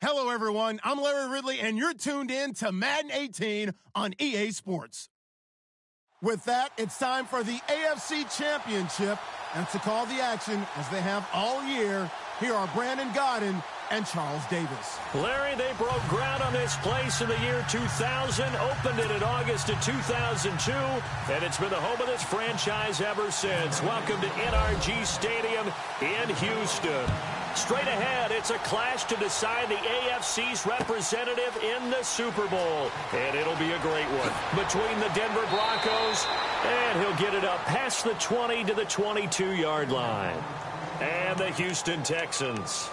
Hello, everyone. I'm Larry Ridley, and you're tuned in to Madden 18 on EA Sports. With that, it's time for the AFC Championship, and to call the action, as they have all year, here are Brandon Godden and Charles Davis. Larry, they broke ground on this place in the year 2000, opened it in August of 2002, and it's been the home of this franchise ever since. Welcome to NRG Stadium in Houston. Straight ahead, it's a clash to decide the AFC's representative in the Super Bowl, and it'll be a great one between the Denver Broncos, and he'll get it up past the 20 to the 22-yard line, and the Houston Texans.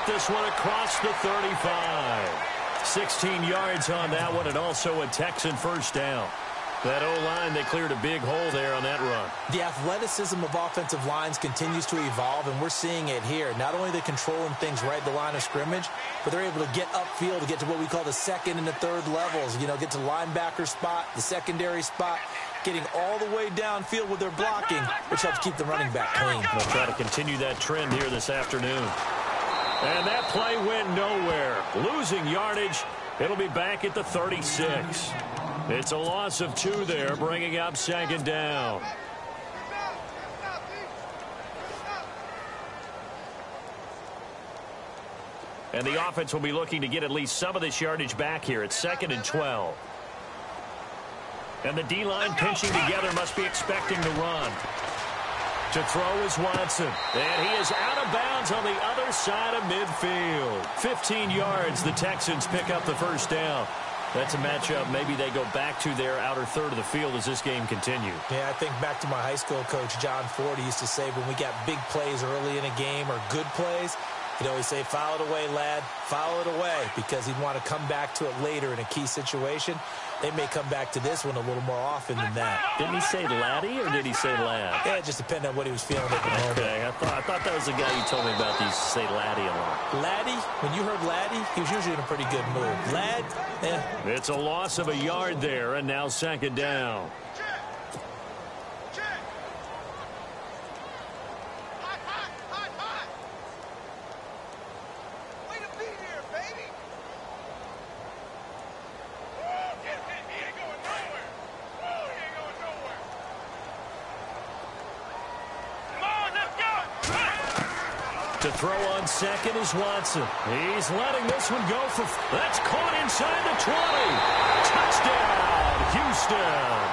This one across the 35. 16 yards on that one, and also a Texan first down. That O-line, they cleared a big hole there on that run. The athleticism of offensive lines continues to evolve, and we're seeing it here. Not only are they controlling things right at the line of scrimmage, but they're able to get upfield to get to what we call the second and the third levels. You know, get to linebacker spot, the secondary spot, getting all the way downfield with their blocking, which helps keep the running back clean. They'll try to continue that trend here this afternoon. And that play went nowhere. Losing yardage. It'll be back at the 36. It's a loss of 2 there, bringing up second down. And the offense will be looking to get at least some of this yardage back here. It's 2nd and 12. And the D-line pinching together, must be expecting to run. To throw is Watson, and he is out of bounds on the other side of midfield. 15 yards, the Texans pick up the first down. That's a matchup maybe they go back to their outer third of the field as this game continues. Yeah, I think back to my high school coach, John Ford. He used to say when we got big plays early in a game or good plays, he'd always say, foul it away, lad, foul it away, because he'd want to come back to it later in a key situation. They may come back to this one a little more often than that. Didn't he say laddie or did he say lad? Yeah, it just depended on what he was feeling at the moment. Okay, I thought that was the guy you told me about. He used to say laddie a lot. Laddie, when you heard laddie, he was usually in a pretty good mood. Lad, It's a loss of a yard there, and now second down. To throw on second is Watson. He's letting this one go for... That's caught inside the 20. Touchdown, Houston.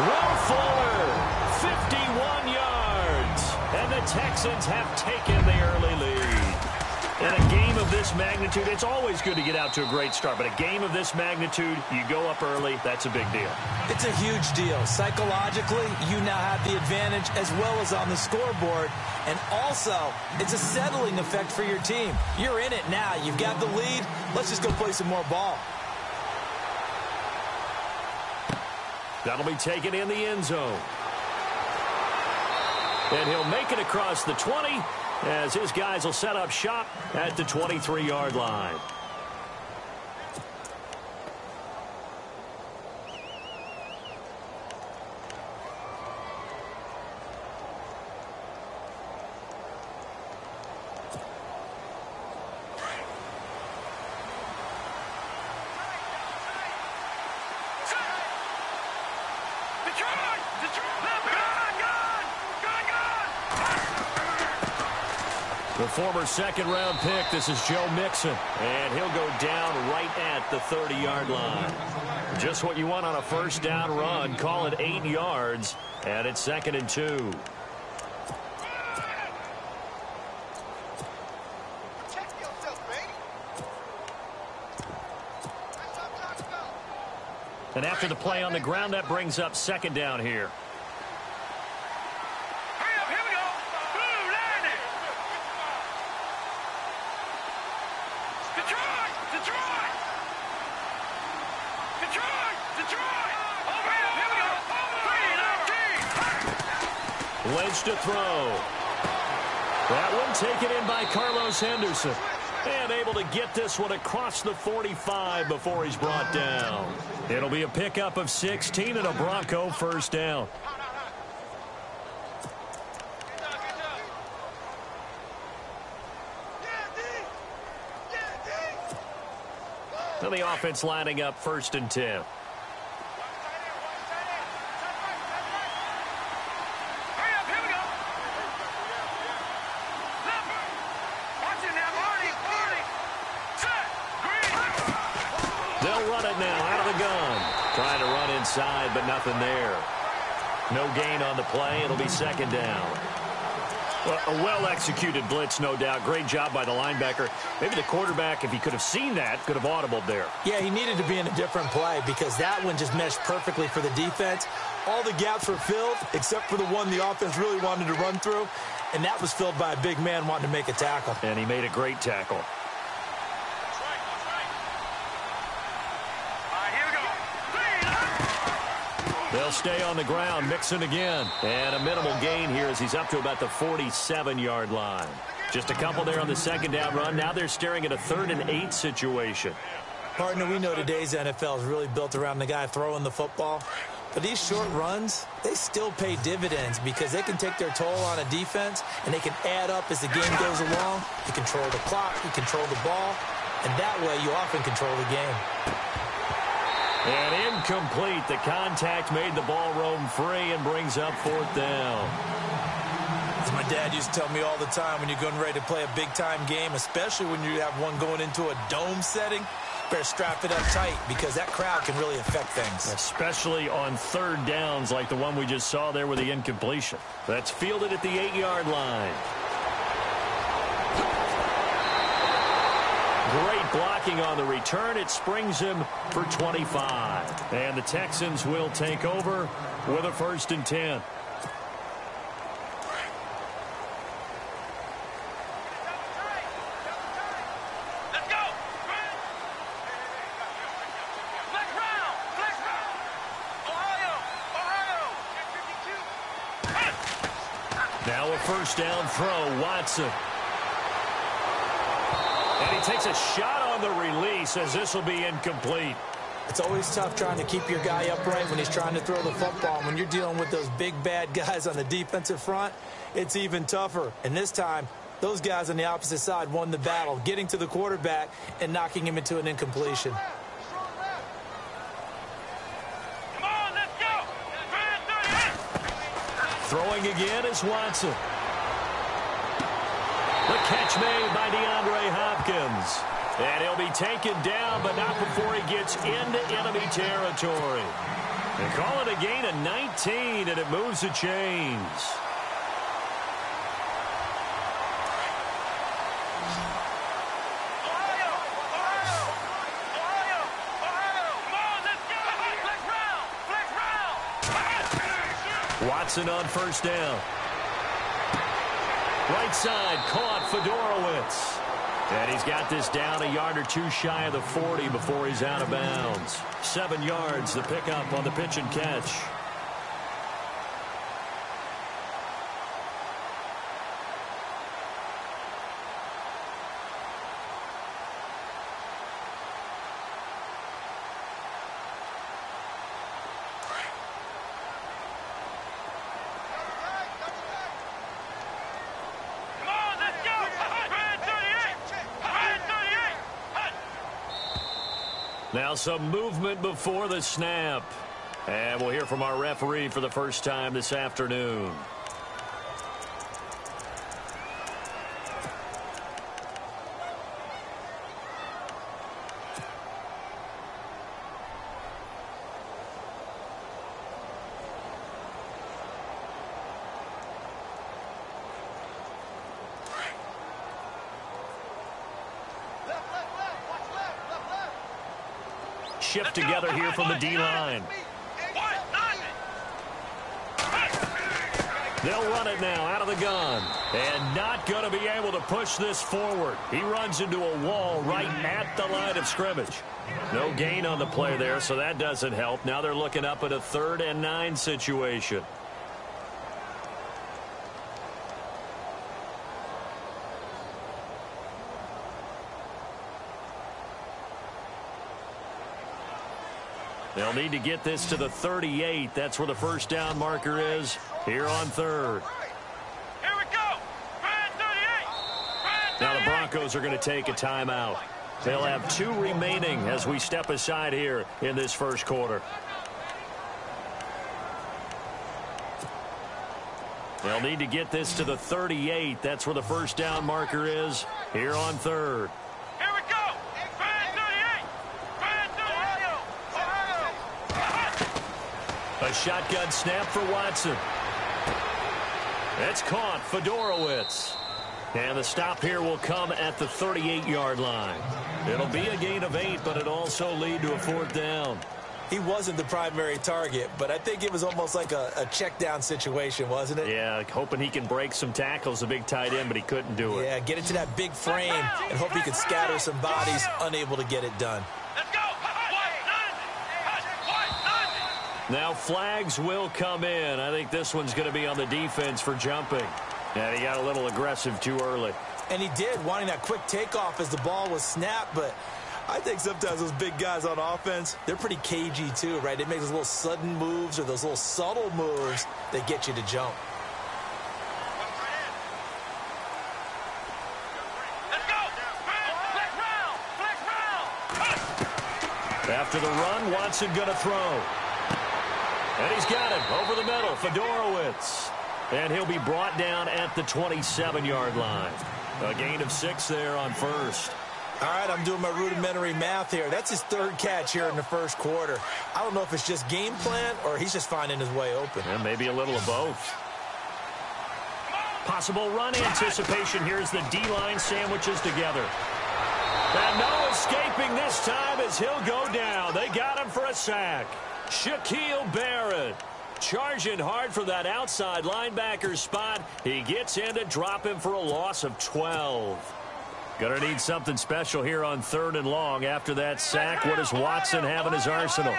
Will Fuller, 51 yards. And the Texans have taken the early lead. In a game of this magnitude, it's always good to get out to a great start. But a game of this magnitude, you go up early, that's a big deal. It's a huge deal. Psychologically, you now have the advantage as well as on the scoreboard. And also, it's a settling effect for your team. You're in it now. You've got the lead. Let's just go play some more ball. That'll be taken in the end zone. And he'll make it across the 20 as his guys will set up shop at the 23-yard line. The former second-round pick, this is Joe Mixon, and he'll go down right at the 30-yard line. Just what you want on a first down run. Call it 8 yards, and it's 2nd and 2. And after the play on the ground, that brings up second down here. Blitz to throw. That one taken in by Carlos Henderson. And able to get this one across the 45 before he's brought down. It'll be a pickup of 16 and a Bronco first down. And the offense lining up 1st and 10. They'll run it now out of the gun. Trying to run inside, but nothing there. No gain on the play. It'll be 2nd down. Well, a well-executed blitz, no doubt. Great job by the linebacker. Maybe the quarterback, if he could have seen that, could have audibled there. Yeah, he needed to be in a different play because that one just meshed perfectly for the defense. All the gaps were filled except for the one the offense really wanted to run through, and that was filled by a big man wanting to make a tackle. And he made a great tackle. They'll stay on the ground, Mixon again. And a minimal gain here as he's up to about the 47-yard line. Just a couple there on the 2nd down run. Now they're staring at a 3rd and 8 situation. Partner, we know today's NFL is really built around the guy throwing the football. But these short runs, they still pay dividends because they can take their toll on a defense and they can add up as the game goes along. You control the clock, you control the ball, and that way you often control the game. And incomplete. The contact made the ball roam free and brings up 4th down. As my dad used to tell me all the time, when you're getting ready to play a big-time game, especially when you have one going into a dome setting, better strap it up tight because that crowd can really affect things. Especially on 3rd downs like the one we just saw there with the incompletion. That's fielded at the 8-yard line. Great blocking on the return. It springs him for 25. And the Texans will take over with a 1st and 10. Now a 1st down throw, Watson. And he takes a shot on the release as this will be incomplete. It's always tough trying to keep your guy upright when he's trying to throw the football. When you're dealing with those big, bad guys on the defensive front, it's even tougher. And this time, those guys on the opposite side won the battle, getting to the quarterback and knocking him into an incompletion. Come on, let's go. Throwing again is Watson. The catch made by DeAndre Hopkins. And he'll be taken down, but not before he gets into enemy territory. They call it a gain of 19, and it moves the chains. Watson on 1st down. Right side, caught Fedorowicz. And he's got this down a yard or two shy of the 40 before he's out of bounds. 7 yards, the pickup on the pitch and catch. Now some movement before the snap. And we'll hear from our referee for the first time this afternoon. Shift together here from the D-line. They'll run it now out of the gun. And not going to be able to push this forward. He runs into a wall right at the line of scrimmage. No gain on the play there, so that doesn't help. Now they're looking up at a 3rd and 9 situation. They'll need to get this to the 38. That's where the first down marker is here on third. Here we go. Brand 38. Now the Broncos are going to take a timeout. They'll have 2 remaining as we step aside here in this first quarter. They'll need to get this to the 38. That's where the first down marker is here on third. Here we go. Brand 38. Brand 38. A shotgun snap for Watson. It's caught. Fedorowicz. And the stop here will come at the 38-yard line. It'll be a gain of 8, but it'll also lead to a 4th down. He wasn't the primary target, but I think it was almost like a check down situation, wasn't it? Yeah, hoping he can break some tackles, a big tight end, but he couldn't do it. Yeah, get into that big frame and hope he could scatter some bodies, unable to get it done. Let's go. Now flags will come in. I think this one's going to be on the defense for jumping. And he got a little aggressive too early. And he did, wanting that quick takeoff as the ball was snapped, but I think sometimes those big guys on offense, they're pretty cagey too, right? They make those little sudden moves or those little subtle moves that get you to jump. Let's go. Flex round. After the run, Watson going to throw. And he's got it over the middle. Fedorowicz. And he'll be brought down at the 27-yard line. A gain of 6 there on first. All right, I'm doing my rudimentary math here. That's his 3rd catch here in the first quarter. I don't know if it's just game plan or he's just finding his way open. And maybe a little of both. Possible run anticipation. Here's the D-line sandwiches together. And no escaping this time as he'll go down. They got him for a sack. Shaquille Barrett. Charging hard for that outside linebacker spot. He gets in to drop him for a loss of 12. Going to need something special here on 3rd and long. After that sack, what does Watson have in his arsenal?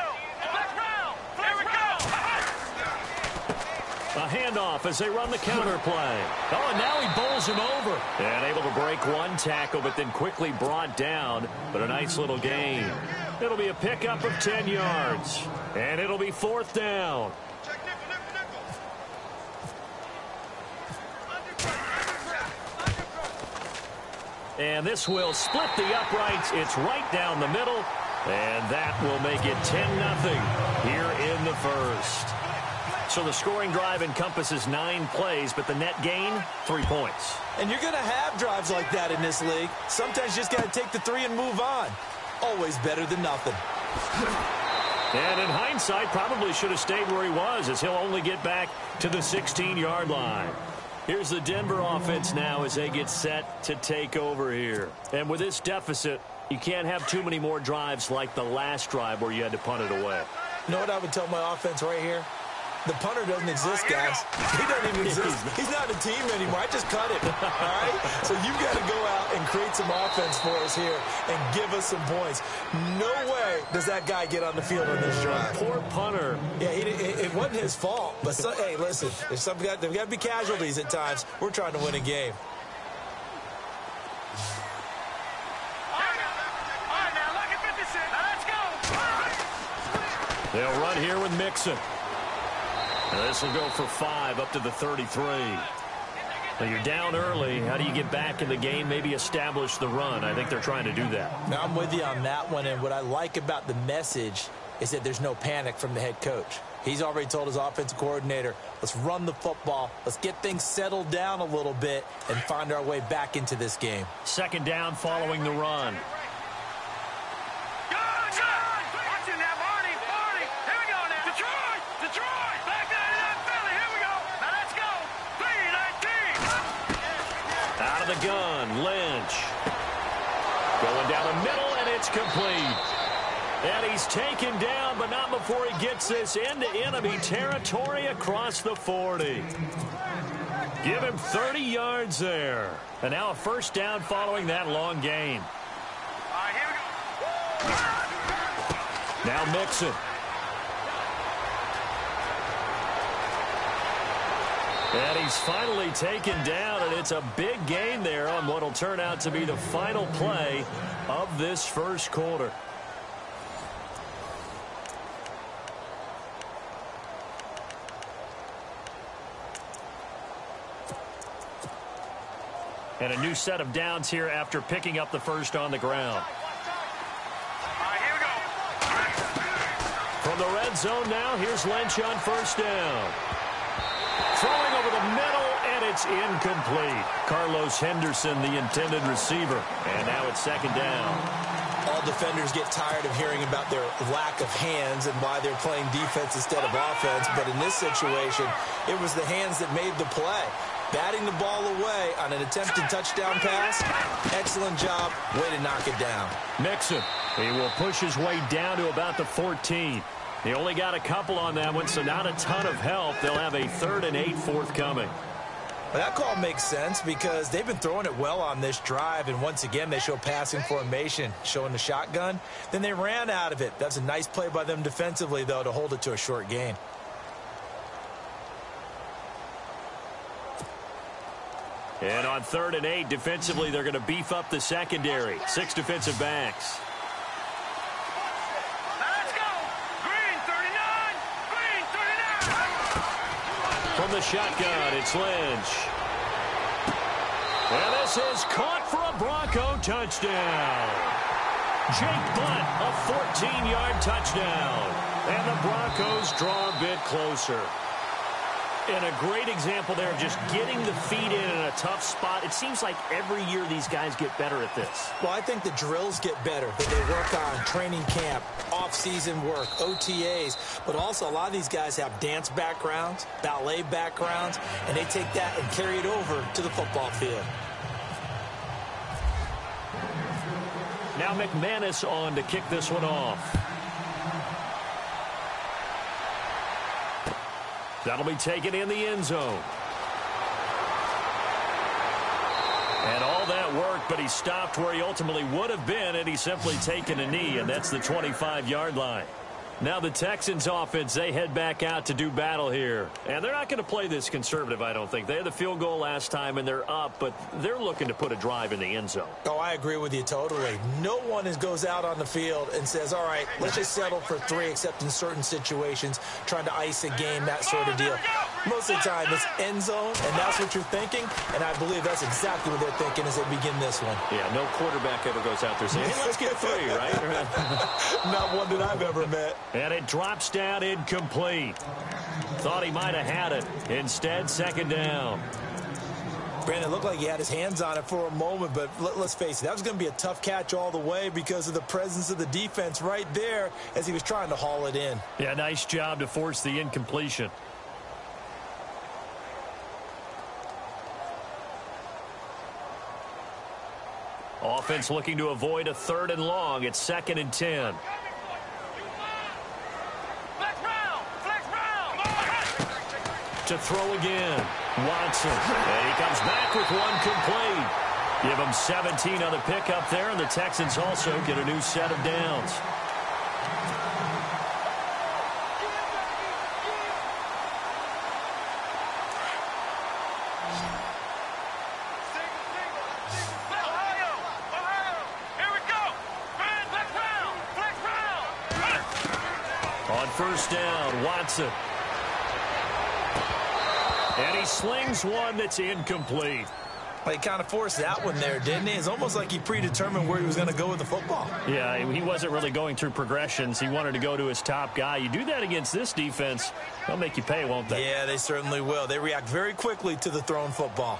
A handoff as they run the counter play. Oh, and now he bowls him over. And able to break one tackle, but then quickly brought down. But a nice little gain. It'll be a pickup of 10 yards. And it'll be 4th down. And this will split the uprights. It's right down the middle. And that will make it 10-0 here in the first. So the scoring drive encompasses 9 plays, but the net gain, 3 points. And you're going to have drives like that in this league. Sometimes you just got to take the 3 and move on. Always better than nothing. And in hindsight, probably should have stayed where he was, as he'll only get back to the 16-yard line. Here's the Denver offense now as they get set to take over here. And with this deficit, you can't have too many more drives like the last drive where you had to punt it away. You know what I would tell my offense right here? The punter doesn't exist, guys. He doesn't even exist. He's not a team anymore. I just cut him. All right? So you've got to go out and create some offense for us here and give us some points. No way does that guy get on the field on this drive. Poor punter. Yeah, it wasn't his fault. But, hey, listen, there's got to be casualties at times. We're trying to win a game. They'll run here with Mixon. This will go for 5 up to the 33. Now you're down early. How do you get back in the game, maybe establish the run? I think they're trying to do that. Now I'm with you on that one, and what I like about the message is that there's no panic from the head coach. He's already told his offensive coordinator, let's run the football, let's get things settled down a little bit and find our way back into this game. 2nd down following the run. Out of the gun, Lynch. Going down the middle, and it's complete. And he's taken down, but not before he gets this into enemy territory across the 40. Give him 30 yards there. And now a 1st down following that long gain. All right, here we go. Now Mixon. And he's finally taken down, and it's a big gain there on what will turn out to be the final play of this first quarter. And a new set of downs here after picking up the first on the ground. Here we go. From the red zone now, here's Lynch on first down. Throwing over the middle, and it's incomplete. Carlos Henderson, the intended receiver. And now it's second down. All defenders get tired of hearing about their lack of hands and why they're playing defense instead of offense. But in this situation, it was the hands that made the play. Batting the ball away on an attempted touchdown pass. Excellent job. Way to knock it down. Mixon. He will push his way down to about the 14. He only got a couple on that one, so not a ton of help. They'll have a 3rd and 8 forthcoming. Well, that call makes sense because they've been throwing it well on this drive, and once again they show passing formation, showing the shotgun. Then they ran out of it. That's a nice play by them defensively, though, to hold it to a short gain. And on 3rd and 8, defensively, they're going to beef up the secondary. 6 defensive backs. Let's go. Green 39. Green 39. From the shotgun, it's Lynch. And this is caught for a Bronco touchdown. Jake Butt, a 14-yard touchdown. And the Broncos draw a bit closer. And a great example there of just getting the feet in a tough spot. It seems like every year these guys get better at this. Well, I think the drills get better that they work on training camp, off-season work, OTAs. But also a lot of these guys have dance backgrounds, ballet backgrounds, and they take that and carry it over to the football field. Now McManus on to kick this one off. That'll be taken in the end zone. And all that work, but he stopped where he ultimately would have been, and he's simply taken a knee, and that's the 25-yard line. Now the Texans offense, they head back out to do battle here. And they're not going to play this conservative, I don't think. They had the field goal last time, and they're up, but they're looking to put a drive in the end zone. Oh, I agree with you totally. No one goes out on the field and says, all right, let's just settle for 3, except in certain situations, trying to ice a game, that sort of deal. Most of the time, it's end zone, and that's what you're thinking, and I believe that's exactly what they're thinking as they begin this one. Yeah, no quarterback ever goes out there saying, hey, let's get 3, right? Not one that I've ever met. And it drops down incomplete. Thought he might have had it. Instead, second down. Brandon, it looked like he had his hands on it for a moment, but let's face it, that was going to be a tough catch all the way because of the presence of the defense right there as he was trying to haul it in. Yeah, nice job to force the incompletion. Offense looking to avoid a 3rd and long. It's 2nd and 10. To throw again. Watson. And he comes back with one complete. Give him 17 on the pickup there, and the Texans also get a new set of downs. On first down, Watson. And he slings one that's incomplete. Well, he kind of forced that one there, didn't he? It's almost like he predetermined where he was going to go with the football. Yeah, he wasn't really going through progressions. He wanted to go to his top guy. You do that against this defense, they'll make you pay, won't they? Yeah, they certainly will. They react very quickly to the thrown football.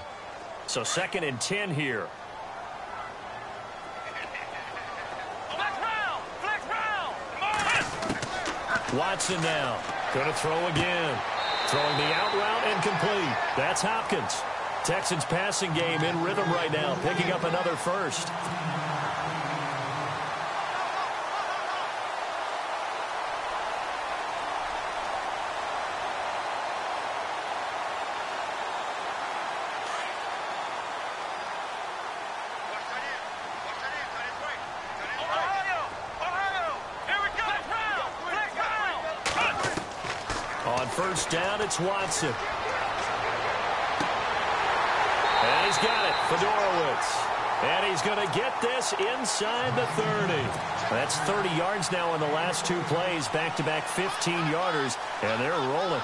So 2nd and 10 here. Watson now. Going to throw again. Throwing the out route and complete. That's Hopkins. Texans passing game in rhythm right now, picking up another first. On first down, it's Watson. And he's got it for Dorowitz. And he's going to get this inside the 30. That's 30 yards now on the last 2 plays, back-to-back 15-yarders, and they're rolling.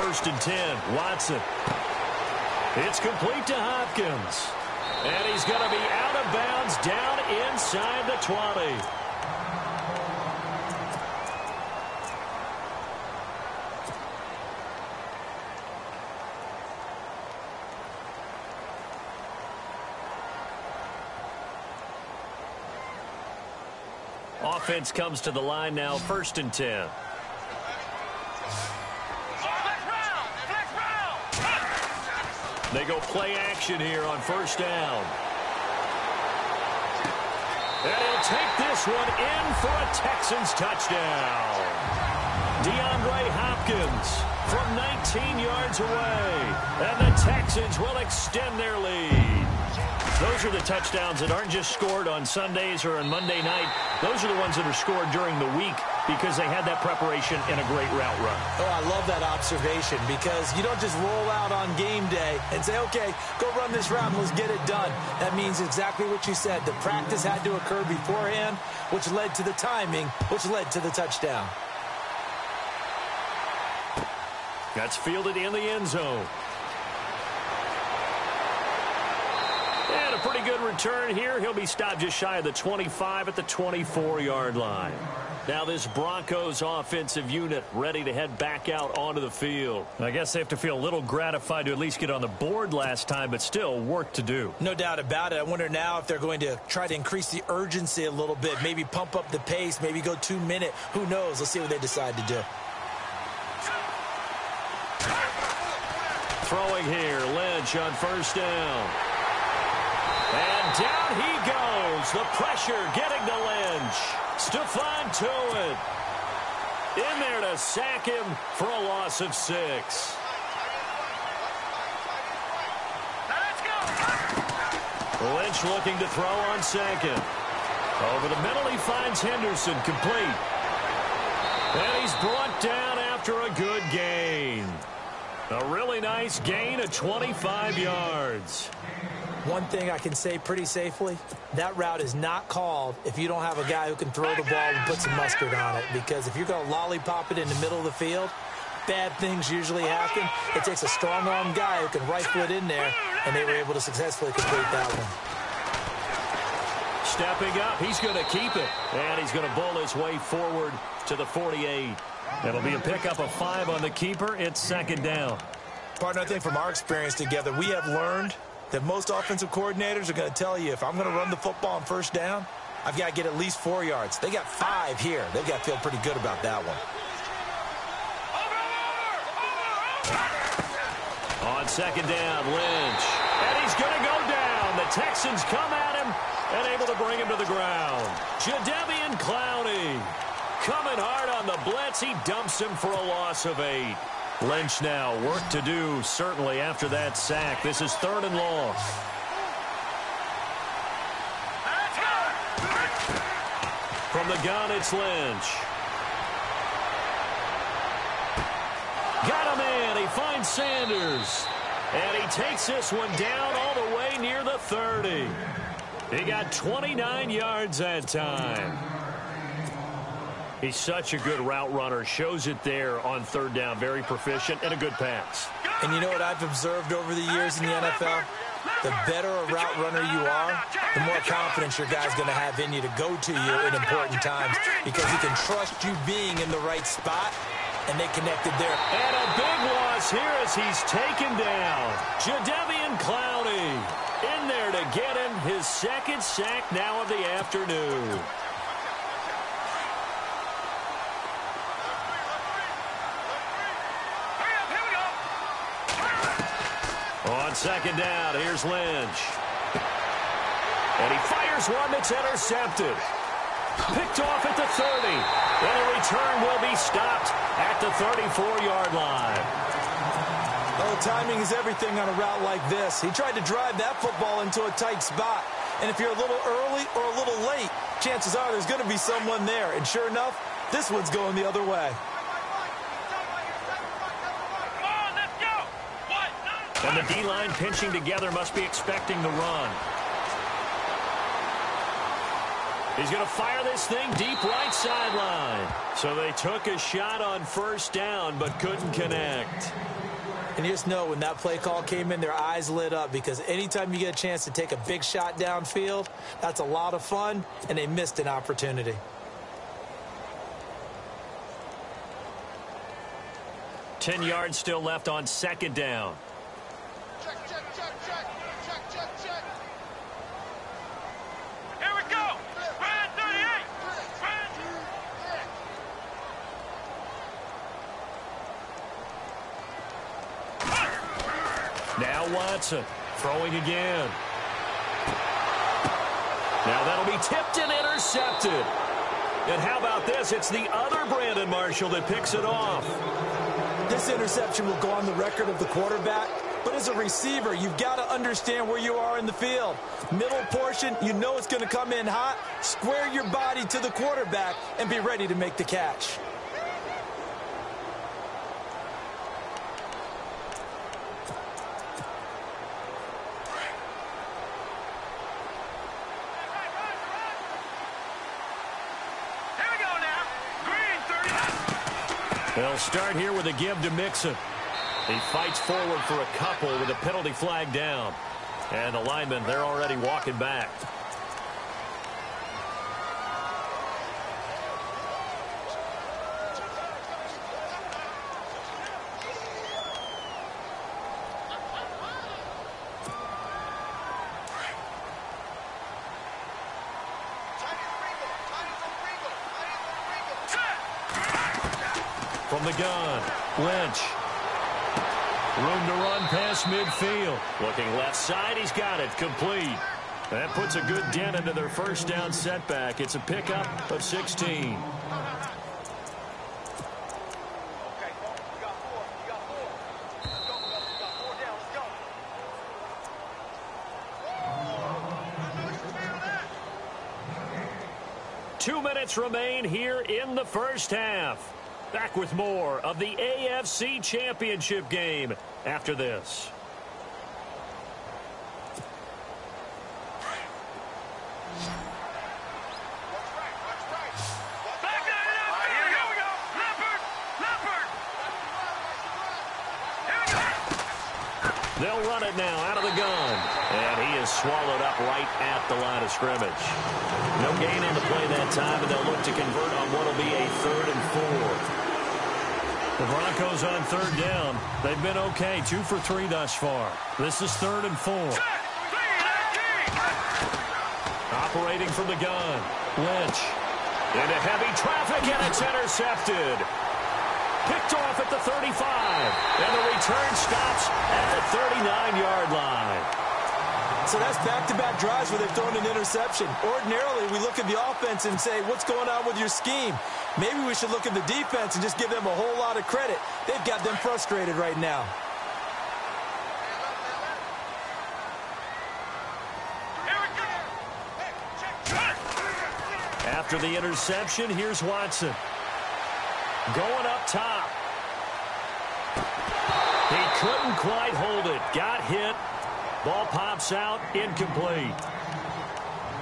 1st and 10. Watson. It's complete to Hopkins. And he's going to be out of bounds down inside the 20. Offense comes to the line now, 1st and 10. They go play action here on 1st down. And he'll take this one in for a Texans touchdown. DeAndre Hopkins from 19 yards away. And the Texans will extend their lead. Those are the touchdowns that aren't just scored on Sundays or on Monday night. Those are the ones that are scored during the week because they had that preparation and a great route run. Oh, I love that observation because you don't just roll out on game day and say, okay, go run this route and let's get it done. That means exactly what you said. The practice had to occur beforehand, which led to the timing, which led to the touchdown. That's fielded in the end zone. And a pretty good return here. He'll be stopped just shy of the 25 at the 24-yard line. Now this Broncos offensive unit ready to head back out onto the field. I guess they have to feel a little gratified to at least get on the board last time, but still work to do. No doubt about it. I wonder now if they're going to try to increase the urgency a little bit, maybe pump up the pace, maybe go 2-minute. Who knows? Let's see what they decide to do. Throwing here, Lynch on 1st down. And down he goes. The pressure getting to Lynch. Stephon Tuitt in there to sack him for a loss of 6. Lynch looking to throw on 2nd. Over the middle, he finds Henderson complete. And he's brought down after a good gain. A really nice gain of 25 yards. One thing I can say pretty safely, that route is not called if you don't have a guy who can throw the ball and put some mustard on it. Because if you're going to lollipop it in the middle of the field, bad things usually happen. It takes a strong-arm guy who can rifle it in there, and they were able to successfully complete that one. Stepping up, he's going to keep it. And he's going to bowl his way forward to the 48. It'll be a pickup of 5 on the keeper. It's 2nd down. Partner, I think from our experience together, we have learned that most offensive coordinators are going to tell you, if I'm going to run the football on 1st down, I've got to get at least 4 yards. They got 5 here. They've got to feel pretty good about that one. On 2nd down, Lynch. And he's going to go down. The Texans come at him and able to bring him to the ground. Jadeveon Clowney coming hard on the blitz. He dumps him for a loss of 8. Lynch now, work to do, certainly, after that sack. This is 3rd and long. From the gun, it's Lynch. Got him in. He finds Sanders. And he takes this one down all the way near the 30. He got 29 yards that time. He's such a good route runner. Shows it there on 3rd down. Very proficient and a good pass. And you know what I've observed over the years in the NFL? The better a route runner you are, the more confidence your guy's going to have in you to go to you in important times because he can trust you being in the right spot, and they connected there. And a big loss here as he's taken down. Jadeveon Clowney in there to get him his 2nd sack now of the afternoon. On 2nd down, here's Lynch. And he fires one that's intercepted. Picked off at the 30. And a return will be stopped at the 34-yard line. Oh, timing is everything on a route like this. He tried to drive that football into a tight spot. And if you're a little early or a little late, chances are there's going to be someone there. And sure enough, this one's going the other way. And the D-line pinching together, must be expecting the run. He's going to fire this thing deep right sideline. So they took a shot on first down but couldn't connect. And you just know when that play call came in, their eyes lit up, because anytime you get a chance to take a big shot downfield, that's a lot of fun, and they missed an opportunity. 10 yards still left on second down. Check. Here we go. Spread 38. Now Watson throwing again. Now that'll be tipped and intercepted. And how about this? It's the other Brandon Marshall that picks it off. This interception will go on the record of the quarterback, but as a receiver, you've got to understand where you are in the field. Middle portion, you know it's going to come in hot. Square your body to the quarterback and be ready to make the catch. They'll start here with a give to Mixon. He fights forward for a couple with a penalty flag down. And the linemen, they're already walking back. From the gun, Lynch. Room to run past midfield. Looking left side, he's got it, complete. That puts a good dent into their first down setback. It's a pickup of 16. Two minutes remain here in the first half. Back with more of the AFC Championship game after this. They'll run it now out of the gun. And he is swallowed up right at the line of scrimmage. No gain in the play that time, and they'll look to convert on what will be a 3rd and 4. The Broncos on third down. They've been okay, 2 for 3 thus far. This is 3rd and 4. Operating from the gun. Lynch. Into heavy traffic, and it's intercepted. Picked off at the 35. And the return stops at the 39-yard line. So that's back-to-back drives where they've thrown an interception. Ordinarily, we look at the offense and say, what's going on with your scheme? Maybe we should look at the defense and just give them a whole lot of credit. They've got them frustrated right now. After the interception, here's Watson. Going up top. He couldn't quite hold it. Got hit. Ball pops out, incomplete.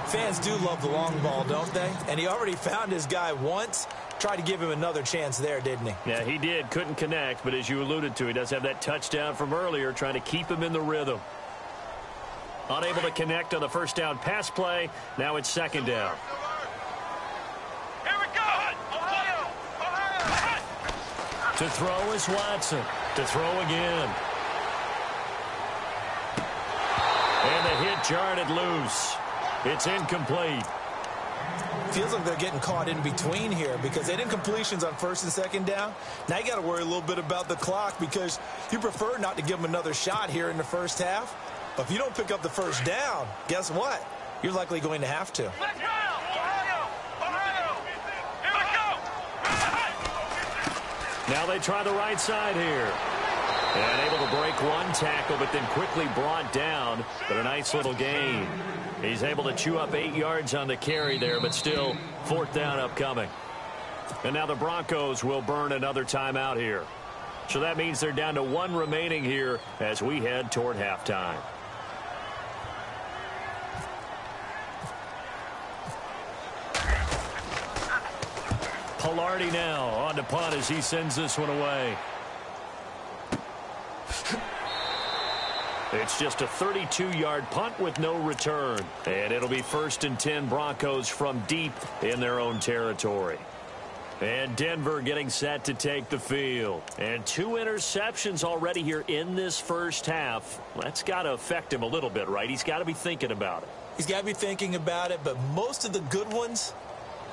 Fans do love the long ball, don't they? And he already found his guy once. Tried to give him another chance there, didn't he? Yeah, he did. Couldn't connect, but as you alluded to, he does have that touchdown from earlier, trying to keep him in the rhythm. Unable to connect on the first down pass play. Now it's second down. Here we go. Ohio. To throw is Watson. To throw again. And the hit jarred it loose. It's incomplete. Feels like they're getting caught in between here because they didn't completions on first and second down. Now you got to worry a little bit about the clock because you prefer not to give them another shot here in the first half. But if you don't pick up the first down, guess what? You're likely going to have to. Let's go. Ohio. Here we go. Now they try the right side here. And able to break one tackle, but then quickly brought down. But a nice little gain. He's able to chew up 8 yards on the carry there, but still 4th down upcoming. And now the Broncos will burn another timeout here. So that means they're down to 1 remaining here as we head toward halftime. Pilardi now on to punt as he sends this one away. It's just a 32-yard punt with no return. And it'll be 1st and 10 Broncos from deep in their own territory. And Denver getting set to take the field. And 2 interceptions already here in this first half. That's got to affect him a little bit, right? He's got to be thinking about it. He's got to be thinking about it, but most of the good ones,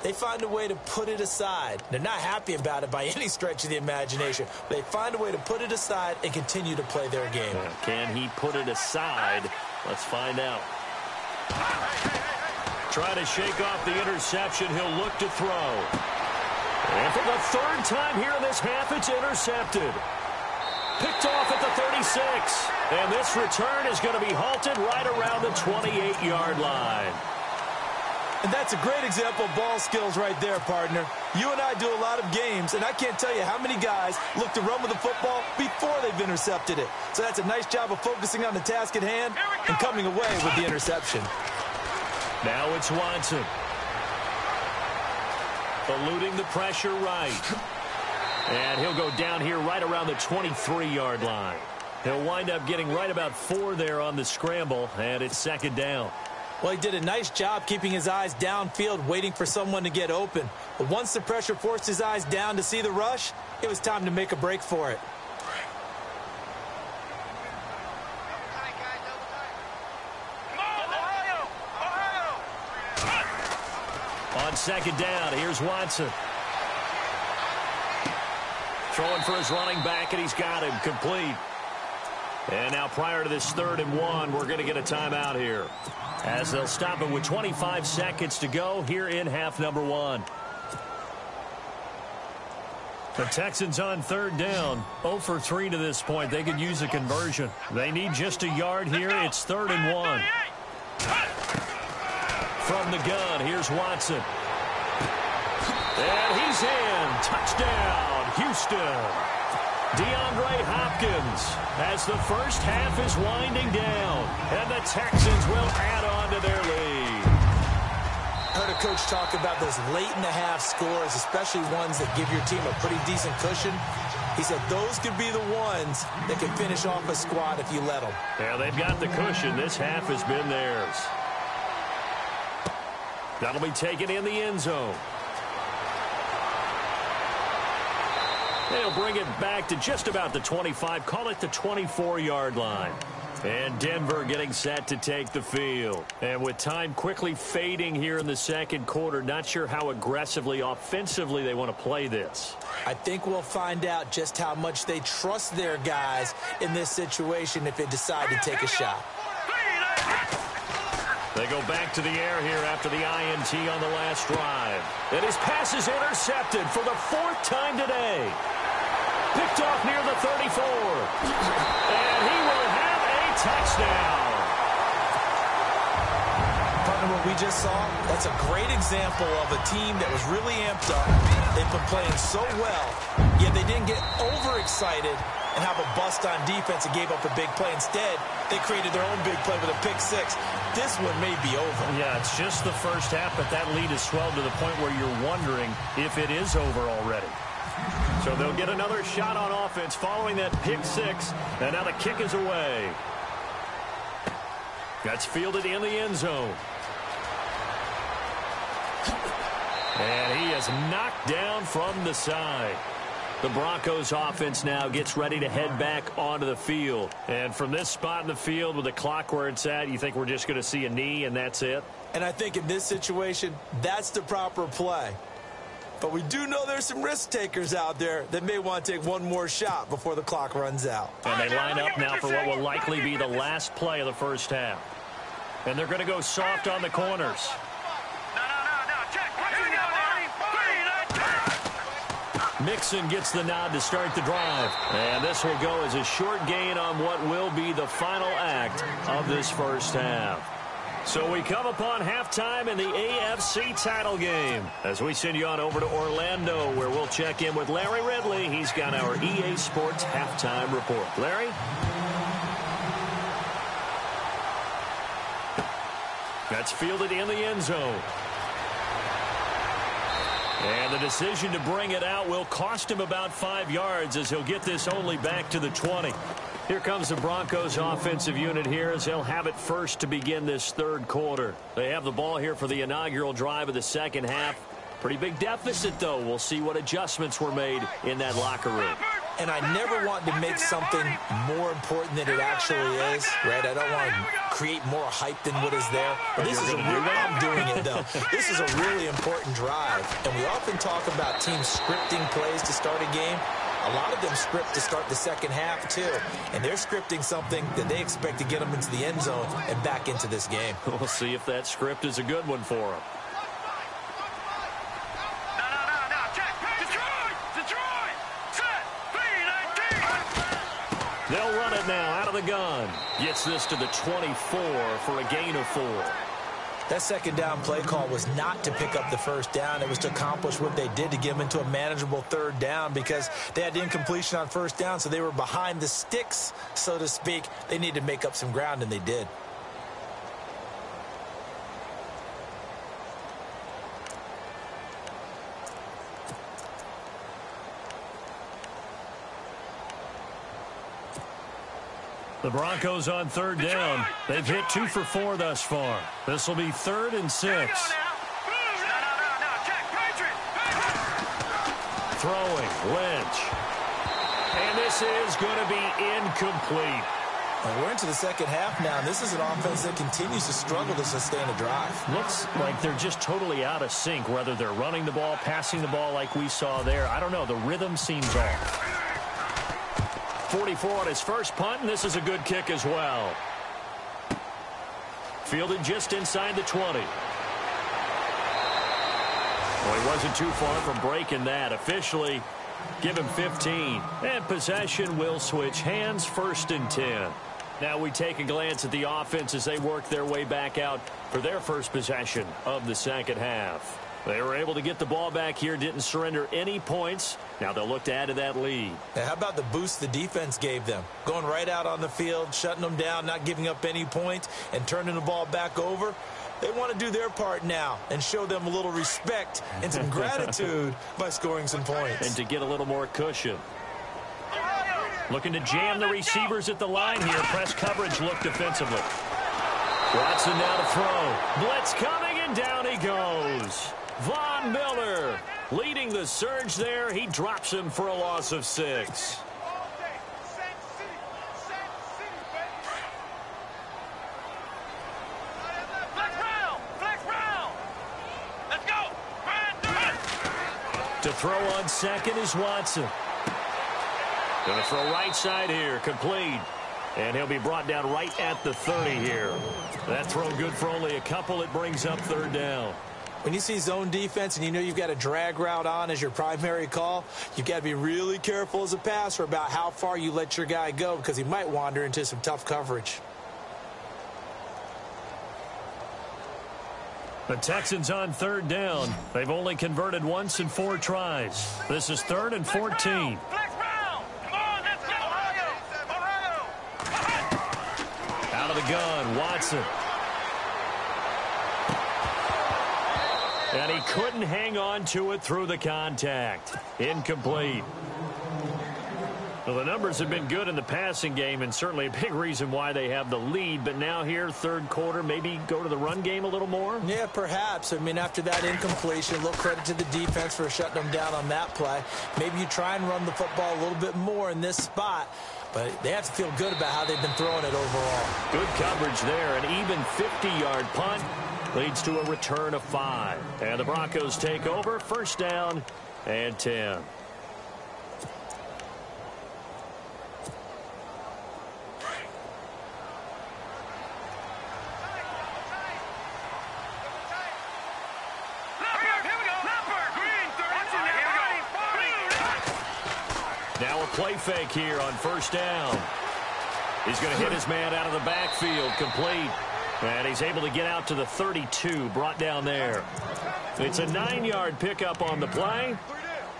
they find a way to put it aside. They're not happy about it by any stretch of the imagination. They find a way to put it aside and continue to play their game. Can he put it aside? Let's find out. Try to shake off the interception. He'll look to throw. And for the 3rd time here in this half, it's intercepted. Picked off at the 36. And this return is going to be halted right around the 28-yard line. And that's a great example of ball skills right there, partner. You and I do a lot of games, and I can't tell you how many guys look to run with the football before they've intercepted it. So that's a nice job of focusing on the task at hand and coming away with the interception. Now it's Watson. Eluding the pressure right. And he'll go down here right around the 23-yard line. He'll wind up getting right about 4 there on the scramble, and it's 2nd down. Well, he did a nice job keeping his eyes downfield, waiting for someone to get open. But once the pressure forced his eyes down to see the rush, it was time to make a break for it. On 2nd down, here's Watson. Throwing for his running back, and he's got him complete. And now prior to this 3rd and 1, we're going to get a timeout here, as they'll stop it with 25 seconds to go here in half number 1. The Texans on 3rd down, 0 for 3 to this point. They could use a conversion. They need just a yard here. It's 3rd and 1. From the gun, here's Watson. And he's in. Touchdown, Houston. DeAndre Hopkins as the first half is winding down. And the Texans will add on to their lead. I heard a coach talk about those late-in-the-half scores, especially ones that give your team a pretty decent cushion. He said those could be the ones that can finish off a squad if you let them. Yeah, they've got the cushion. This half has been theirs. That'll be taken in the end zone. They'll bring it back to just about the 25, call it the 24-yard line. And Denver getting set to take the field. And with time quickly fading here in the 2nd quarter, not sure how aggressively, offensively they want to play this. I think we'll find out just how much they trust their guys in this situation if they decide to take a shot. They go back to the air here after the INT on the last drive. And his pass is intercepted for the 4th time today. Picked off near the 34. And he will have a touchdown. Partner, what we just saw, that's a great example of a team that was really amped up. They've been playing so well, yet they didn't get overexcited and have a bust on defense and gave up a big play. Instead, they created their own big play with a pick 6. This one may be over. Yeah, it's just the first half, but that lead has swelled to the point where you're wondering if it is over already. So they'll get another shot on offense following that pick 6, and now the kick is away. That's fielded in the end zone. And he is knocked down from the side. The Broncos offense now gets ready to head back onto the field. And from this spot in the field with the clock where it's at, you think we're just going to see a knee and that's it? And I think in this situation, that's the proper play. But we do know there's some risk takers out there that may want to take one more shot before the clock runs out. And they line up now for what will likely be the last play of the first half. And they're going to go soft on the corners. Mixon gets the nod to start the drive. And this will go as a short gain on what will be the final act of this first half. So we come upon halftime in the AFC title game as we send you on over to Orlando, where we'll check in with Larry Ridley. He's got our EA Sports halftime report. Larry? That's fielded in the end zone. And the decision to bring it out will cost him about 5 yards as he'll get this only back to the 20. Here comes the Broncos offensive unit here as they'll have it first to begin this third quarter. They have the ball here for the inaugural drive of the second half. Pretty big deficit, though. We'll see what adjustments were made in that locker room. And I never want to make something more important than it actually is, right? I don't want to create more hype than what is there. But this is I'm doing it, though. This is a really important drive. And we often talk about teams scripting plays to start a game. A lot of them script to start the second half, too. And they're scripting something that they expect to get them into the end zone and back into this game. We'll see if that script is a good one for them. They'll run it now out of the gun. Gets this to the 24 for a gain of 4. That second down play call was not to pick up the first down. It was to accomplish what they did to get them into a manageable third down because they had incompletion on first down, so they were behind the sticks, so to speak. They needed to make up some ground, and they did. The Broncos on third down. They've hit 2 for 4 thus far. This will be 3rd and 6. Throwing, Lynch. And this is going to be incomplete. Well, we're into the second half now, and this is an offense that continues to struggle to sustain a drive. Looks like they're just totally out of sync, whether they're running the ball, passing the ball like we saw there. I don't know. The rhythm seems off. 44 on his first punt, and this is a good kick as well. Fielded just inside the 20. Well, he wasn't too far from breaking that. Officially, give him 15. And possession will switch hands, 1st and 10. Now we take a glance at the offense as they work their way back out for their first possession of the second half. They were able to get the ball back here, didn't surrender any points. Now they'll look to add to that lead. Now, how about the boost the defense gave them? Going right out on the field, shutting them down, not giving up any points, and turning the ball back over. They want to do their part now and show them a little respect and some gratitude by scoring some points. And to get a little more cushion. Looking to jam the receivers at the line here. Press coverage look defensively. Watson now to throw. Blitz coming, and down he goes. Von Miller leading the surge there. He drops him for a loss of 6. Let's go. To throw on second is Watson. Going to throw right side here. Complete. And he'll be brought down right at the 30 here. That throw good for only a couple. It brings up 3rd down. When you see zone defense and you know you've got a drag route on as your primary call, you've got to be really careful as a passer about how far you let your guy go because he might wander into some tough coverage. The Texans on 3rd down. They've only converted once in 4 tries. This is 3rd and 14. Out of the gun, Watson. And he couldn't hang on to it through the contact. Incomplete. Well, the numbers have been good in the passing game and certainly a big reason why they have the lead. But now here, 3rd quarter, maybe go to the run game a little more? Yeah, perhaps. I mean, after that incompletion, a little credit to the defense for shutting them down on that play. Maybe you try and run the football a little bit more in this spot. But they have to feel good about how they've been throwing it overall. Good coverage there. An even 50-yard punt leads to a return of 5. And the Broncos take over. 1st down and 10. Now a play fake here on 1st down. He's going to hit his man out of the backfield, complete. And he's able to get out to the 32, brought down there. It's a 9-yard pickup on the play.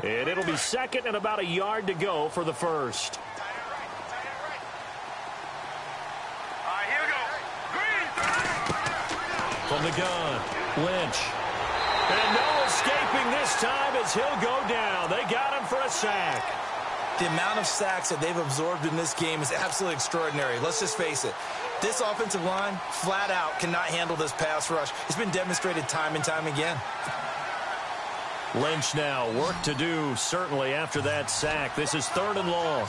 And it'll be 2nd and about a yard to go for the 1st. From the gun, Lynch. And no escaping this time as he'll go down. They got him for a sack. The amount of sacks that they've absorbed in this game is absolutely extraordinary. Let's just face it. This offensive line, flat out, cannot handle this pass rush. It's been demonstrated time and time again. Lynch now, work to do, certainly, after that sack. This is 3rd and long.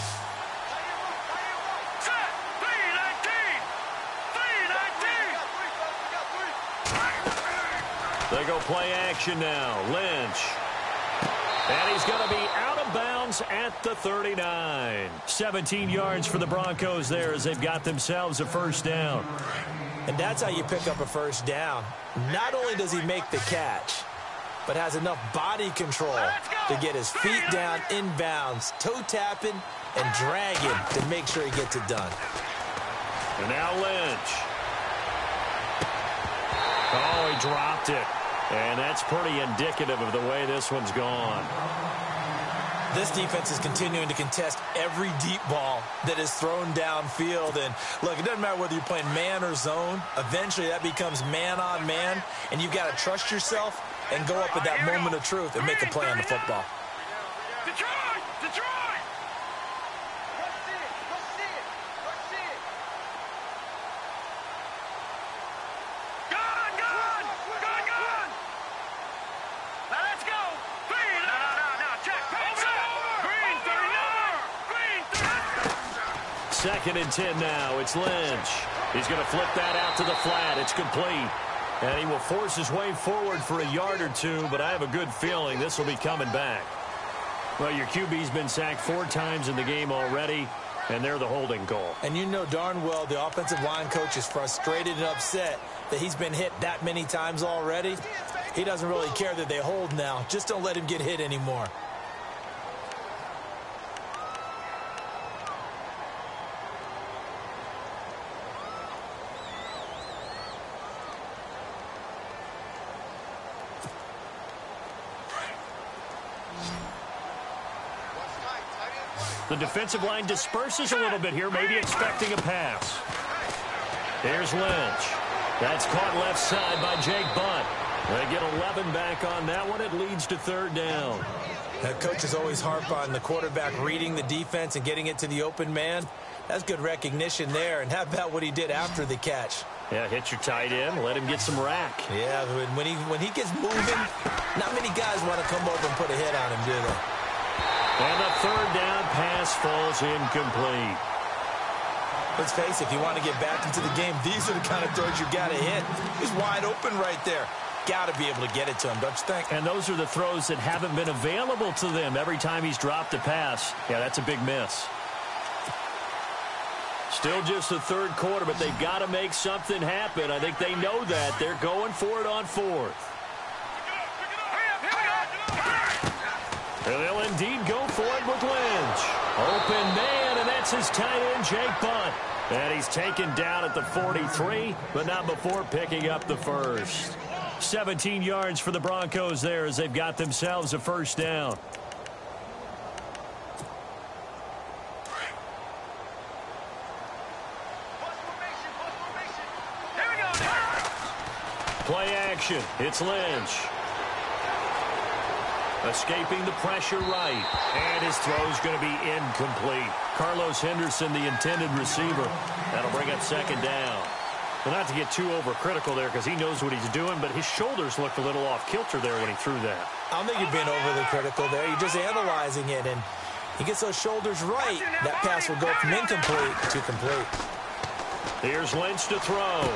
They go play action now. Lynch. And he's going to be out of bounds at the 39. 17 yards for the Broncos there as they've got themselves a first down. And that's how you pick up a first down. Not only does he make the catch, but has enough body control to get his feet down inbounds, toe tapping and dragging to make sure he gets it done. And now Lynch. Oh, he dropped it. And that's pretty indicative of the way this one's gone. This defense is continuing to contest every deep ball that is thrown downfield. And, look, it doesn't matter whether you're playing man or zone. Eventually, that becomes man on man. And you've got to trust yourself and go up at that moment of truth and make a play on the football. Detroit! Detroit! Gone! Gone! Gone! Gone! Now let's go! Green! No, check! Green 39! Green 39! 2nd and 10 now. It's Lynch. He's going to flip that out to the flat. It's complete. And he will force his way forward for a yard or two, but I have a good feeling this will be coming back. Well, your QB's been sacked 4 times in the game already, and they're the holding call. And you know darn well the offensive line coach is frustrated and upset that he's been hit that many times already. He doesn't really care that they hold now. Just don't let him get hit anymore. The defensive line disperses a little bit here, maybe expecting a pass. Here's Lynch. That's caught left side by Jake Butt. They get 11 back on that one. It leads to 3rd down. That coach is always harp on the quarterback reading the defense and getting it to the open man. That's good recognition there. And how about what he did after the catch? Yeah, hit your tight end, let him get some rack. Yeah, when he gets moving, not many guys want to come over and put a hit on him, do they? And the 3rd down pass falls incomplete. Let's face it, if you want to get back into the game, these are the kind of throws you got to hit. He's wide open right there. Got to be able to get it to him, don't you think? And those are the throws that haven't been available to them every time he's dropped a pass. Yeah, that's a big miss. Still just the 3rd quarter, but they've got to make something happen. I think they know that. They're going for it on 4th. And they'll indeed go for it with Lynch. Open man, and that's his tight end, Jake Butt. And he's taken down at the 43, but not before picking up the first. 17 yards for the Broncos there as they've got themselves a first down. Play action. It's Lynch. Escaping the pressure right. And his throw's going to be incomplete. Carlos Henderson, the intended receiver. That'll bring up 2nd down. Well, not to get too overcritical there because he knows what he's doing, but his shoulders looked a little off kilter there when he threw that. I don't think you're being overly critical there. You're just analyzing it, and he gets those shoulders right. That pass will go from incomplete to complete. Here's Lynch to throw.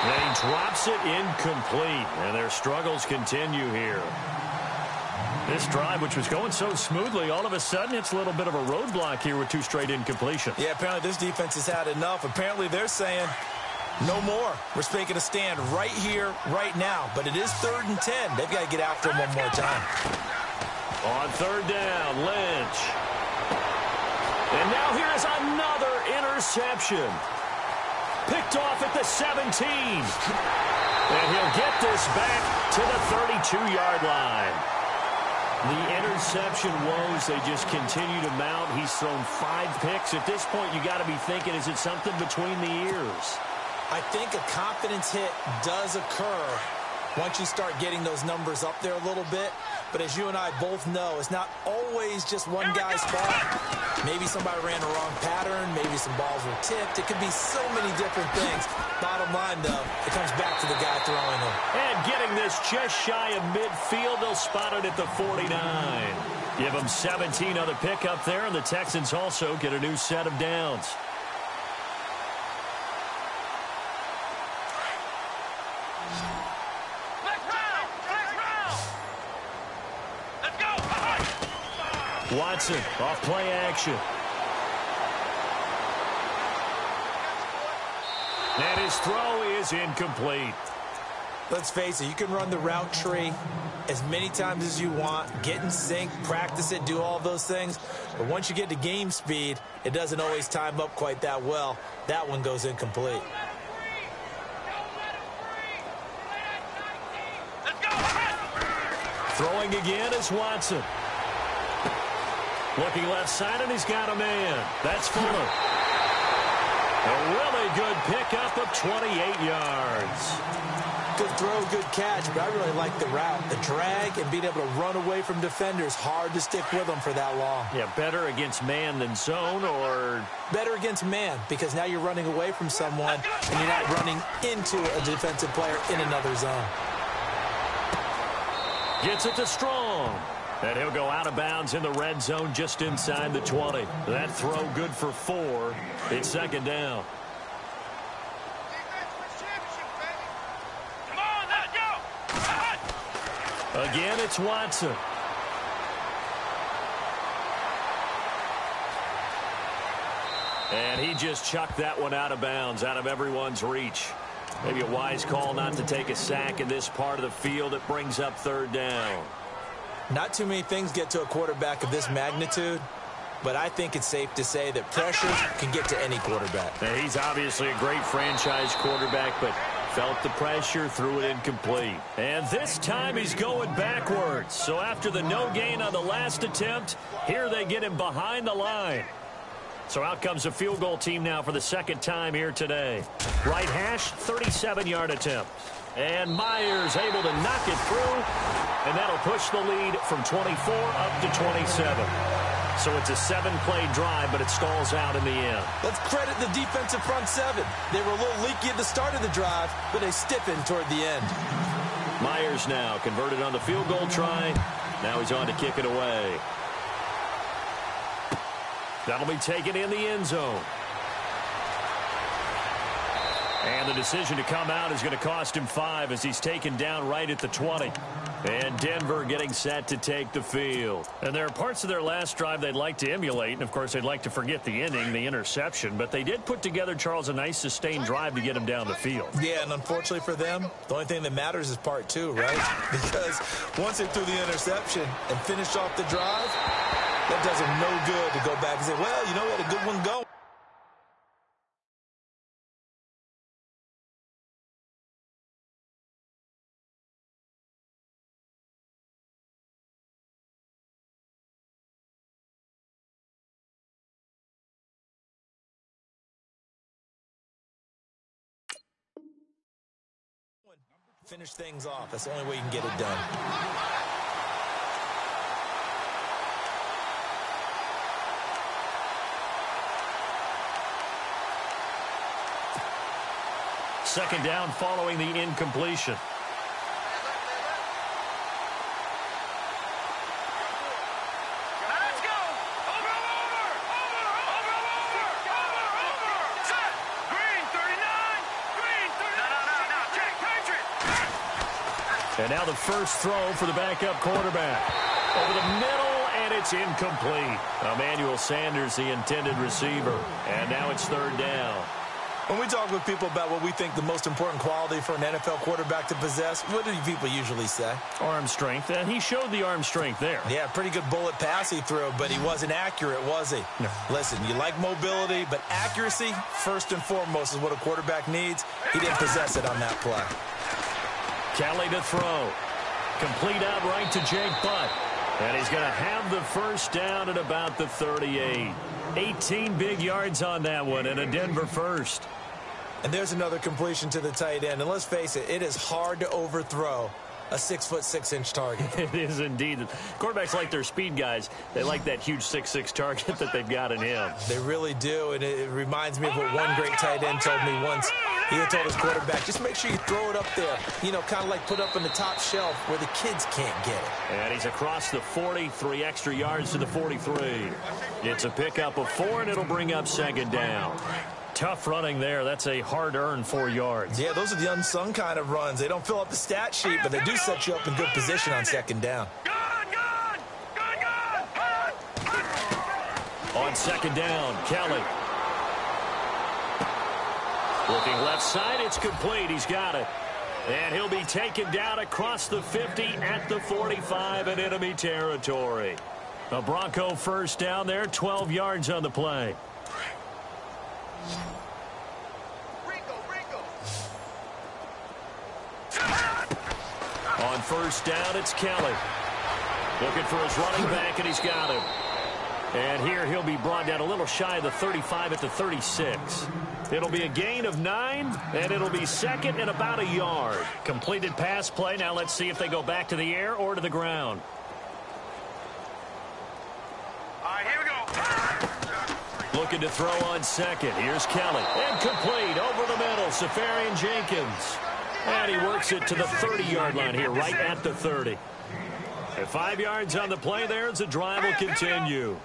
And he drops it incomplete, and their struggles continue here. This drive, which was going so smoothly, all of a sudden it's a little bit of a roadblock here with 2 straight incompletions. Yeah, apparently this defense has had enough. Apparently they're saying no more. We're making a stand right here, right now. But it is 3rd and 10. They've got to get after him one more time. On 3rd down, Lynch. And now here's another interception. Picked off at the 17. And he'll get this back to the 32-yard line. The interception woes, they just continue to mount. He's thrown 5 picks. At this point, you got to be thinking, is it something between the ears? I think a confidence hit does occur once you start getting those numbers up there a little bit. But as you and I both know, it's not always just one guy's fault. Maybe somebody ran the wrong pattern. Maybe some balls were tipped. It could be so many different things. Bottom line, though, it comes back to the guy throwing them. And getting this just shy of midfield, they'll spot it at the 49. Give them 17 on the pickup there, and the Texans also get a new set of downs. Watson off play action. And his throw is incomplete. Let's face it, you can run the route tree as many times as you want, get in sync, practice it, do all those things. But once you get to game speed, it doesn't always time up quite that well. That one goes incomplete. Throwing again is Watson. Looking left side, and he's got a man. That's Fuller. A really good pickup of 28 yards. Good throw, good catch, but I really like the route. The drag and being able to run away from defenders. Hard to stick with them for that long. Yeah, better against man than zone, or? Better against man, because now you're running away from someone, and you're not running into a defensive player in another zone. Gets it to Strong. And he'll go out of bounds in the red zone just inside the 20. That throw good for 4. It's second down. Come on, let's go. Again, it's Watson. And he just chucked that one out of bounds, out of everyone's reach. Maybe a wise call not to take a sack in this part of the field. It brings up third down. Not too many things get to a quarterback of this magnitude, but I think it's safe to say that pressure can get to any quarterback. Now, he's obviously a great franchise quarterback, but felt the pressure, threw it incomplete. And this time he's going backwards. So after the no gain on the last attempt, here they get him behind the line. So out comes a field goal team now for the second time here today. Right hash, 37-yard attempt. And Myers able to knock it through, and that'll push the lead from 24 up to 27. So it's a 7-play drive, but it stalls out in the end. Let's credit the defensive front seven. They were a little leaky at the start of the drive, but they stiffened toward the end. Myers now converted on the field goal try. Now he's on to kick it away. That'll be taken in the end zone. And the decision to come out is going to cost him 5 as he's taken down right at the 20. And Denver getting set to take the field. And there are parts of their last drive they'd like to emulate. And, of course, they'd like to forget the inning, the interception. But they did put together, Charles, a nice sustained drive to get him down the field. Yeah, and unfortunately for them, the only thing that matters is part 2, right? Because once they threw the interception and finished off the drive, that does them no good to go back and say, well, you know, we had a good one going. Finish things off. That's the only way you can get it done. Second down following the incompletion. Let's go. Over. Set. Green 39. Green 39. No. Check. Patriot. And now the first throw for the backup quarterback. Over the middle, and it's incomplete. Emmanuel Sanders, the intended receiver. And now it's third down. When we talk with people about what we think the most important quality for an NFL quarterback to possess, what do people usually say? Arm strength, and he showed the arm strength there. Yeah, pretty good bullet pass he threw, but he wasn't accurate, was he? No. Listen, you like mobility, but accuracy, first and foremost, is what a quarterback needs. He didn't possess it on that play. Kelly to throw. Complete out right to Jake Butt. And he's going to have the first down at about the 38. 18 big yards on that one, and a Denver first. And there's another completion to the tight end. And let's face it, it is hard to overthrow a 6'6" target. It is indeed. Quarterbacks like their speed guys. They like that huge 6'6" target that they've got in him. They really do, and it reminds me of what one great tight end told me once. He had told his quarterback, just make sure you throw it up there, you know, kind of like put up on the top shelf where the kids can't get it. And he's across the 40, 3 extra yards to the 43. It's a pickup of 4, and it'll bring up second down. Tough running there. That's a hard-earned 4 yards. Yeah, those are the unsung kind of runs. They don't fill up the stat sheet, but they do set you up in good position on second down. On second down, Kelly. Looking left side, it's complete. He's got it. And he'll be taken down across the 50 at the 45 in enemy territory. A Bronco first down there, 12 yards on the play. On first down, it's Kelly. Looking for his running back, and he's got him. And here he'll be brought down a little shy of the 35 at the 36. It'll be a gain of 9, and it'll be second and about a yard. Completed pass play. Now let's see if they go back to the air or to the ground. All right, here we go. Looking to throw on second. Here's Kelly. And complete over the middle. Safarian Jenkins. And he works it to the 30-yard line here, right at the 30. At 5 yards on the play there as the drive will continue.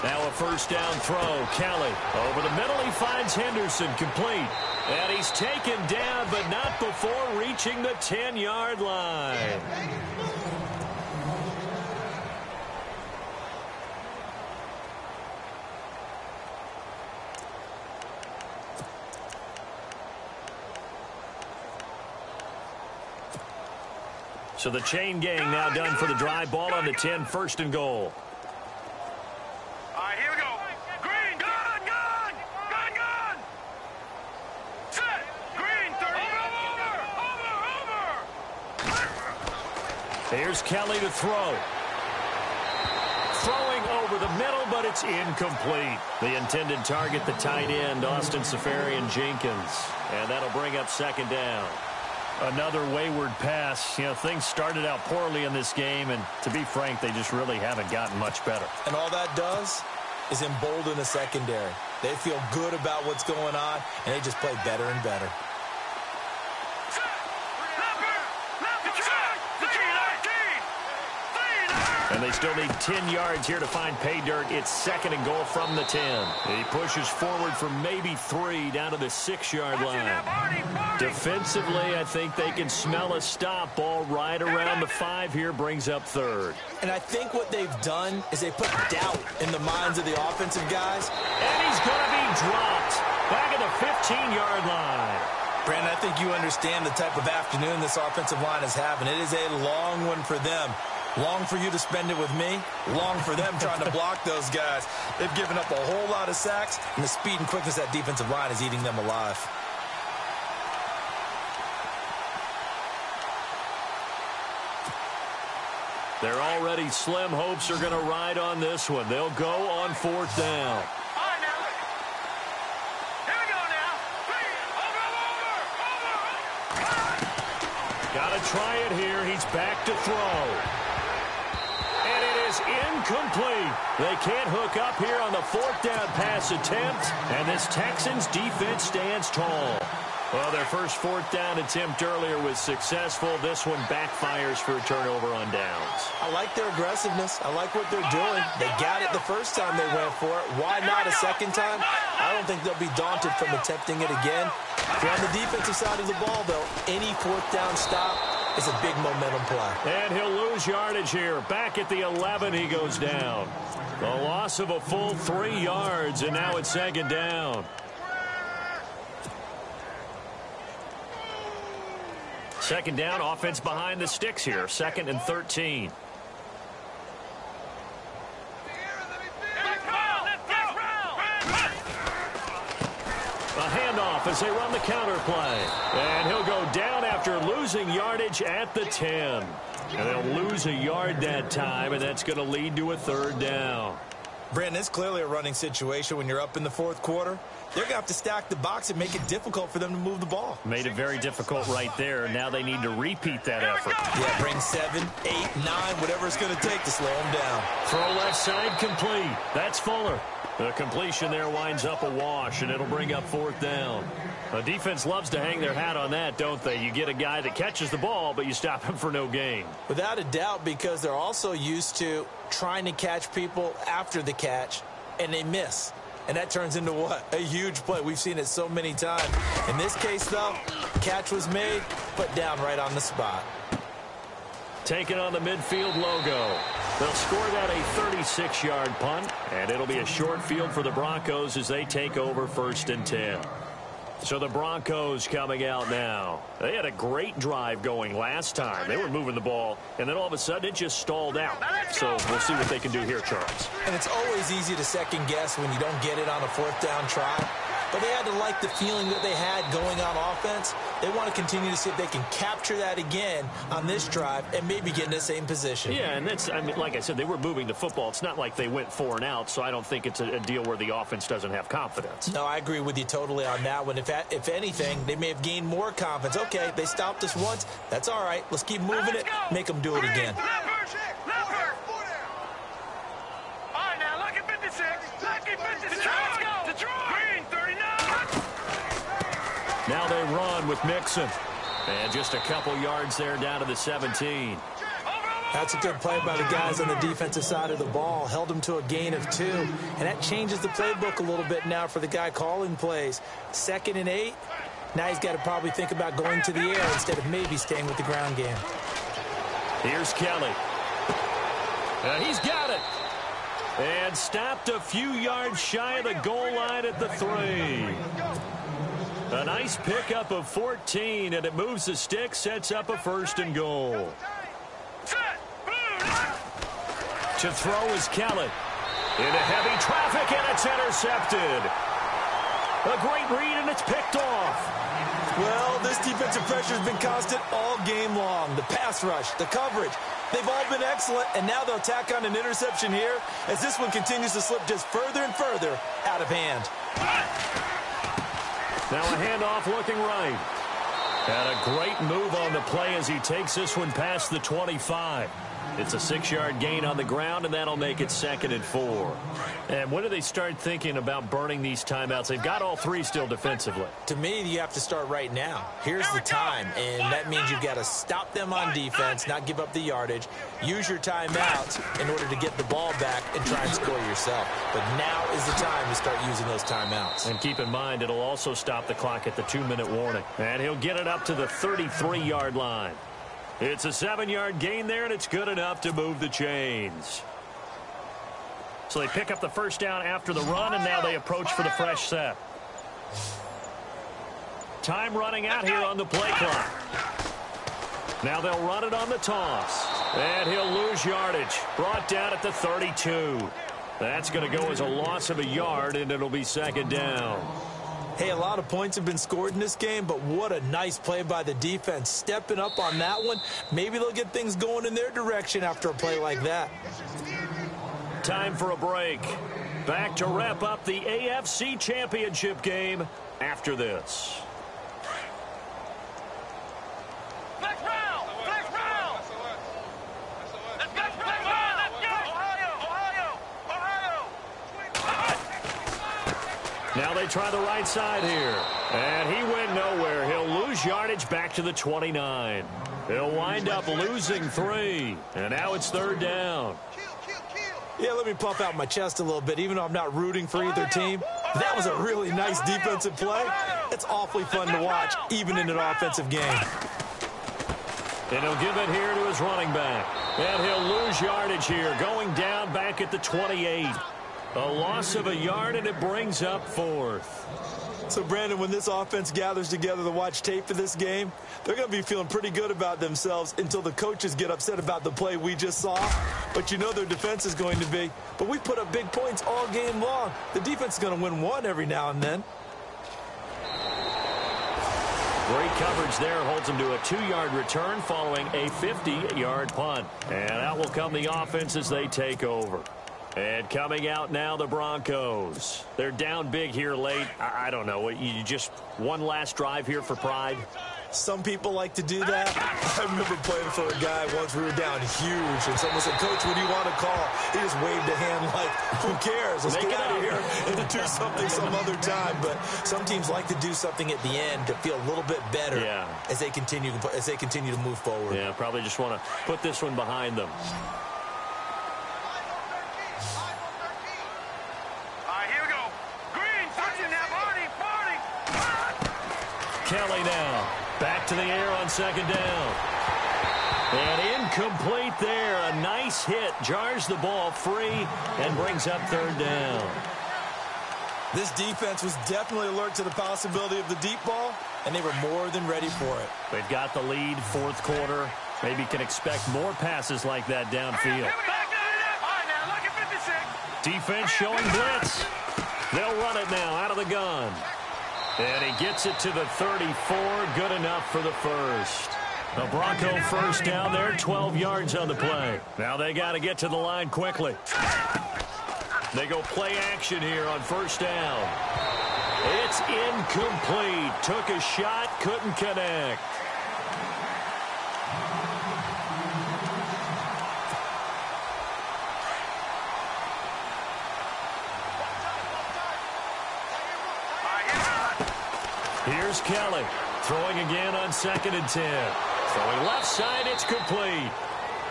Now a first down throw. Kelly over the middle. He finds Henderson complete. And he's taken down, but not before reaching the 10-yard line. So the chain gang now done for the drive. Ball on the 10, first and goal. All right, here we go. Green, gun, gun, gun, gun. Set, green, 30. Over. Here's Kelly to throw. Throwing over the middle, but it's incomplete. The intended target, the tight end, Austin Safarian Jenkins. And that'll bring up second down. Another wayward pass. You know, things started out poorly in this game, and to be frank, they just really haven't gotten much better. And all that does is embolden the secondary. They feel good about what's going on, and they just play better and better. And they still need 10 yards here to find pay dirt. It's second and goal from the 10. He pushes forward for maybe 3 down to the 6-yard line. Defensively, I think they can smell a stop. Ball right around the 5 here brings up third. And I think what they've done is they put doubt in the minds of the offensive guys. And he's going to be dropped back at the 15-yard line. Brandon, I think you understand the type of afternoon this offensive line is having. It is a long one for them. Long for you to spend it with me. Long for them trying to block those guys. They've given up a whole lot of sacks, and the speed and quickness of that defensive line is eating them alive. Their already slim hopes are going to ride on this one. They'll go on fourth down. Got to try it here. He's back to throw. And it is incomplete. They can't hook up here on the fourth down pass attempt. And this Texans defense stands tall. Well, their first fourth down attempt earlier was successful. This one backfires for a turnover on downs. I like their aggressiveness. I like what they're doing. They got it the first time they went for it. Why not a second time? I don't think they'll be daunted from attempting it again. If you're on the defensive side of the ball, though, any fourth down stop is a big momentum play. And he'll lose yardage here. Back at the 11, he goes down. The loss of a full 3 yards, and now it's second down. Second down, offense behind the sticks here. 2nd and 13. A handoff as they run the counter play. And he'll go down after losing yardage at the 10. And they'll lose a yard that time, and that's going to lead to a third down. Brandon, it's clearly a running situation when you're up in the fourth quarter. they're going to have to stack the box and make it difficult for them to move the ball. Made it very difficult right there. Now they need to repeat that effort. Yeah, bring 7, 8, 9, whatever it's going to take to slow them down. Throw left side complete. That's Fuller. The completion there winds up a wash, and it'll bring up 4th down. The defense loves to hang their hat on that, don't they? You get a guy that catches the ball, but you stop him for no gain. Without a doubt, because they're also used to trying to catch people after the catch, and they miss. And that turns into what? A huge play. We've seen it so many times. In this case, though, catch was made, put down right on the spot. Taking on the midfield logo. They'll score that a 36-yard punt, and it'll be a short field for the Broncos as they take over 1st and 10. So the Broncos coming out now. They had a great drive going last time. They were moving the ball, and then all of a sudden it just stalled out. So we'll see what they can do here, Charles. And it's always easy to second guess when you don't get it on a 4th down try. But they had to like the feeling that they had going on offense. They want to continue to see if they can capture that again on this drive and maybe get in the same position. Yeah, and that's, I mean, like I said, they were moving the football. It's not like they went 4 and out, so I don't think it's a deal where the offense doesn't have confidence. No, I agree with you totally on that one. If anything, they may have gained more confidence. Okay, they stopped us once. That's all right. Let's keep moving it. Make them do it again. Now they run with Mixon. And just a couple yards there down to the 17. That's a good play by the guys on the defensive side of the ball. Held them to a gain of 2. And that changes the playbook a little bit now for the guy calling plays. 2nd and 8. Now he's got to probably think about going to the air instead of maybe staying with the ground game. Here's Kelly. He's got it. And stopped a few yards shy of the goal line at the 3. A nice pickup of 14, and it moves the stick, sets up a 1st and goal. To throw is Kelly. Into heavy traffic, and it's intercepted. A great read, and it's picked off. Well, this defensive pressure has been constant all game long. The pass rush, the coverage, they've all been excellent, and now they'll tack on an interception here as this one continues to slip just further and further out of hand. Now a handoff looking right. And a great move on the play as he takes this one past the 25. It's a 6-yard gain on the ground, and that'll make it 2nd and 4. And when do they start thinking about burning these timeouts? They've got all 3 still defensively. To me, you have to start right now. Here's the time, and that means you've got to stop them on defense, not give up the yardage. Use your timeouts in order to get the ball back and try and score yourself. But now is the time to start using those timeouts. And keep in mind, it'll also stop the clock at the 2-minute warning. And he'll get it up to the 33-yard line. It's a 7-yard gain there, and it's good enough to move the chains. So they pick up the 1st down after the run, and now they approach for the fresh set. Time running out here on the play clock. Now they'll run it on the toss. And he'll lose yardage. Brought down at the 32. That's going to go as a loss of a yard, and it'll be 2nd down. Hey, a lot of points have been scored in this game, but what a nice play by the defense. Stepping up on that one. Maybe they'll get things going in their direction after a play like that. Time for a break. Back to wrap up the AFC Championship game after this. Let's round! Let's round! Let's go! Ohio! Now they try the right side here. And he went nowhere. He'll lose yardage back to the 29. He'll wind up losing 3. And now it's 3rd down. Yeah, let me puff out my chest a little bit, even though I'm not rooting for either team. That was a really nice defensive play. It's awfully fun to watch, even in an offensive game. And he'll give it here to his running back. And he'll lose yardage here, going down back at the 28. A loss of a yard, and it brings up 4th. So, Brandon, when this offense gathers together to watch tape of this game, they're going to be feeling pretty good about themselves until the coaches get upset about the play we just saw. But you know their defense is going to be. But we put up big points all game long. The defense is going to win one every now and then. Great coverage there. Holds them to a 2-yard return following a 50-yard punt. And out will come the offense as they take over. And coming out now, the Broncos. They're down big here late. I don't know. You just one last drive here for pride? Some people like to do that. I remember playing for a guy once. We were down huge, and someone said, "Coach, what do you want to call?" He just waved a hand like, "Who cares? Let's get out of here and do something some other time." But some teams like to do something at the end to feel a little bit better as they continue to move forward. Yeah, probably just want to put this one behind them. Kelly now back to the air on second down. And incomplete there. A nice hit. Jars the ball free and brings up third down. This defense was definitely alert to the possibility of the deep ball, and they were more than ready for it. They've got the lead, fourth quarter. Maybe can expect more passes like that downfield. Defense showing blitz. They'll run it now out of the gun. And he gets it to the 34. Good enough for the first. The Bronco first down there, 12 yards on the play. Now they got to get to the line quickly. They go play action here on first down. It's incomplete. Took a shot, couldn't connect. Here's Kelly, throwing again on 2nd and 10. Throwing left side, it's complete.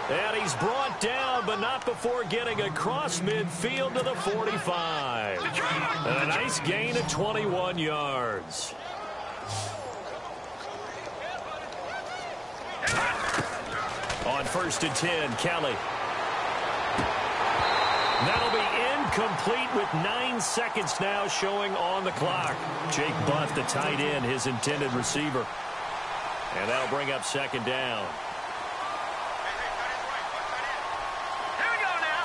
And he's brought down, but not before getting across midfield to the 45. And a nice gain of 21 yards. On 1st and 10, Kelly. That'll be incomplete with 9 seconds now showing on the clock. Jake Butt, the tight end, his intended receiver. And that'll bring up 2nd down. Here we go now.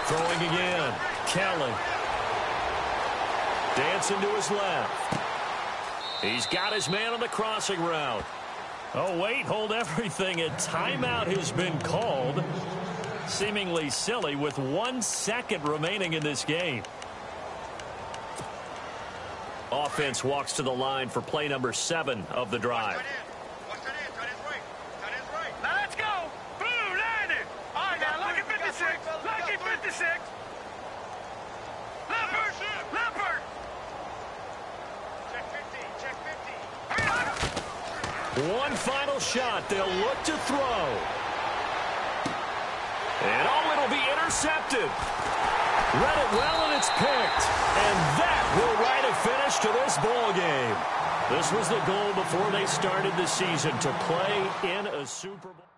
Throwing again. Kelly. Dancing to his left. He's got his man on the crossing route. Oh, wait, hold everything. A timeout has been called. Seemingly silly with 1 second remaining in this game. Offense walks to the line for play number 7 of the drive. Now let's go. Blue, landed. All right, now look at 56. Lucky 56. Leopard. Check 50. One final shot. They'll look to throw. And it'll be intercepted. Read it well, and it's picked. And that will write a finish to this ball game. This was the goal before they started the season, to play in a Super Bowl.